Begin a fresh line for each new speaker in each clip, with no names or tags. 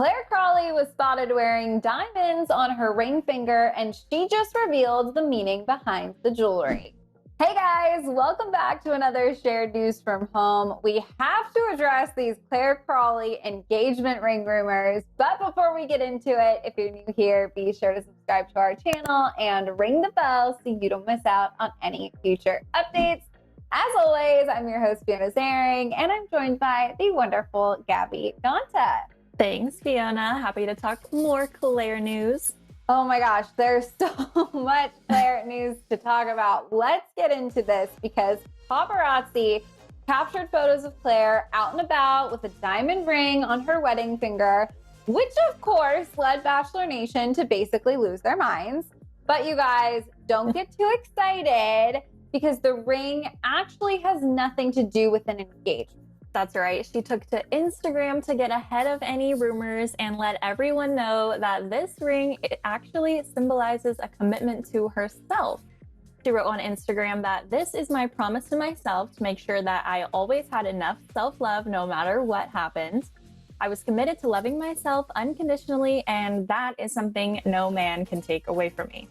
Clare Crawley was spotted wearing diamonds on her ring finger, and she just revealed the meaning behind the jewelry. Hey guys, welcome back to another shared news from home. We have to address these Clare Crawley engagement ring rumors, but before we get into it, if you're new here, be sure to subscribe to our channel and ring the bell so you don't miss out on any future updates. As always, I'm your host, Fiona Zaring, and I'm joined by the wonderful Gabby Gonta.
Thanks, Fiona. Happy to talk more Clare news.
Oh my gosh, there's so much Clare news to talk about. Let's get into this because paparazzi captured photos of Clare out and about with a diamond ring on her wedding finger, which of course led Bachelor Nation to basically lose their minds. But you guys, don't get too excited because the ring actually has nothing to do with an engagement.
That's right. She took to Instagram to get ahead of any rumors and let everyone know that this ring actually symbolizes a commitment to herself. She wrote on Instagram that this is my promise to myself to make sure that I always had enough self-love no matter what happened. I was committed to loving myself unconditionally, and that is something no man can take away from me.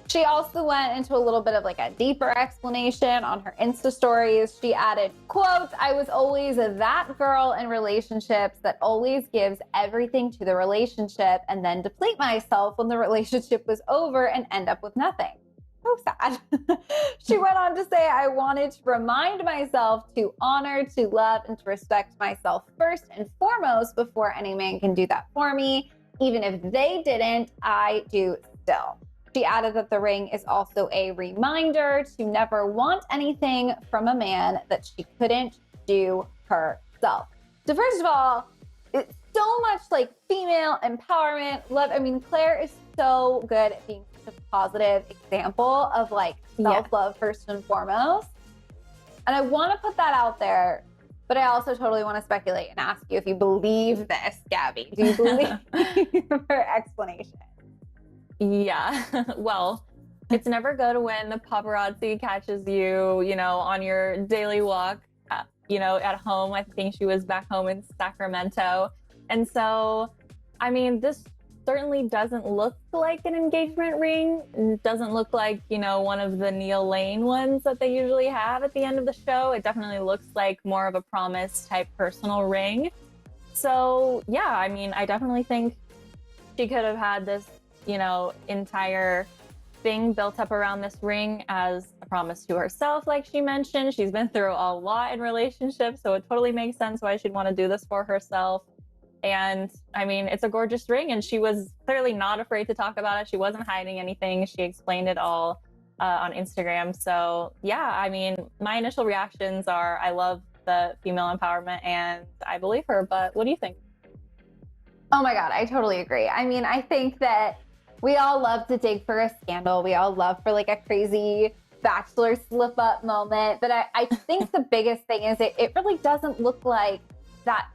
She also went into a little bit of like a deeper explanation on her Insta stories. She added, quote, "I was always that girl in relationships that always gives everything to the relationship and then deplete myself when the relationship was over and end up with nothing." So sad. She went on to say, "I wanted to remind myself to honor, to love, and to respect myself first and foremost before any man can do that for me. Even if they didn't, I do still." She added that the ring is also a reminder to never want anything from a man that she couldn't do herself. So first of all, it's so much like female empowerment, love. I mean, Clare is so good at being such a positive example of like self-love first and foremost. And I want to put that out there, but I also totally want to speculate and ask you if you believe this, Gabby. Do you believe her explanation?
Yeah, well, it's never good when the paparazzi catches you, on your daily walk, at home. I think she was back home in Sacramento. And so, I mean, this certainly doesn't look like an engagement ring. It doesn't look like, one of the Neil Lane ones that they usually have at the end of the show. It definitely looks like more of a promise type personal ring. So, yeah, I mean, I definitely think she could have had this entire thing built up around this ring as a promise to herself. Like she mentioned, she's been through a lot in relationships, so it totally makes sense why she'd want to do this for herself. And I mean, it's a gorgeous ring, and she was clearly not afraid to talk about it. She wasn't hiding anything. She explained it all on Instagram. So yeah, I mean, my initial reactions are I love the female empowerment and I believe her, but what do you think?
Oh my God, I totally agree. I mean, I think that we all love to dig for a scandal. We all love for like a crazy Bachelor slip up moment. But I think the biggest thing is it really doesn't look like that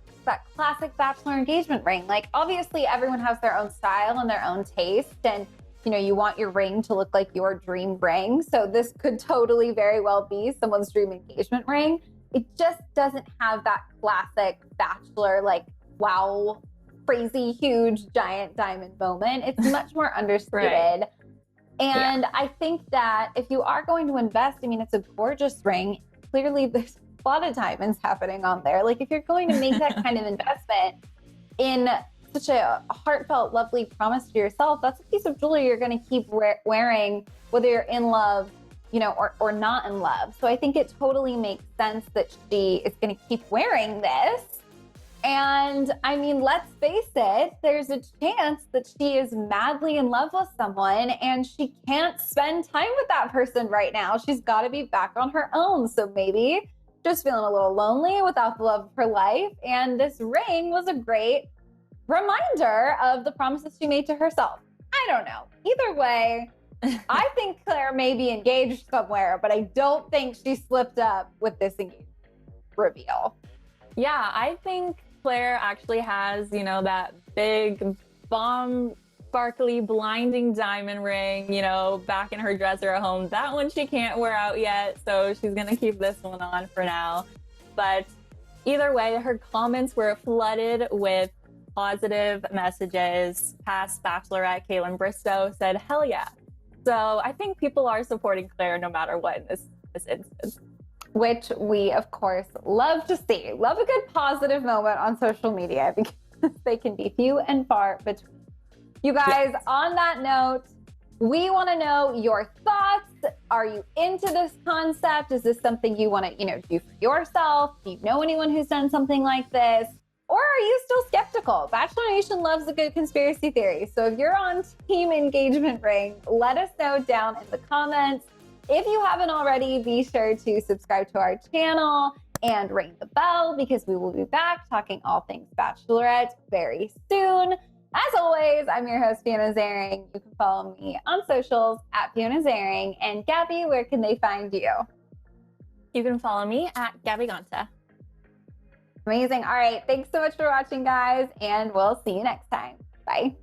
classic Bachelor engagement ring. Like obviously everyone has their own style and their own taste. And you want your ring to look like your dream ring. So this could totally very well be someone's dream engagement ring. It just doesn't have that classic Bachelor like, wow, crazy, huge, giant diamond moment. It's much more understated.
Right.
And I think that if you are going to invest, I mean, it's a gorgeous ring. Clearly, there's a lot of diamonds happening on there. Like if you're going to make that kind of investment in such a heartfelt, lovely promise to yourself, that's a piece of jewelry you're going to keep wearing, whether you're in love, or not in love. So I think it totally makes sense that she is going to keep wearing this. And I mean, let's face it, there's a chance that she is madly in love with someone and she can't spend time with that person right now. She's got to be back on her own. So maybe just feeling a little lonely without the love of her life. And this ring was a great reminder of the promises she made to herself. I don't know. Either way, I think Clare may be engaged somewhere, but I don't think she slipped up with this engagement reveal.
Yeah, I think Clare actually has, that big bomb, sparkly, blinding diamond ring, back in her dresser at home. That one she can't wear out yet, so she's going to keep this one on for now. But either way, her comments were flooded with positive messages. Past Bachelorette Caitlin Bristow said, "Hell yeah." So I think people are supporting Clare no matter what in this instance.
Which we, of course, love to see. Love a good positive moment on social media because they can be few and far between. You guys, on that note, we want to know your thoughts. Are you into this concept? Is this something you want to, do for yourself? Do you know anyone who's done something like this? Or are you still skeptical? Bachelor Nation loves a good conspiracy theory. So if you're on Team Engagement Ring, let us know down in the comments. If you haven't already, be sure to subscribe to our channel and ring the bell because we will be back talking all things Bachelorette very soon. As always, I'm your host, Fiona Zaring. You can follow me on socials at Fiona Zaring. And Gabby, where can they find you?
You can follow me at Gabby Gonta.
Amazing. All right. Thanks so much for watching, guys, and we'll see you next time. Bye.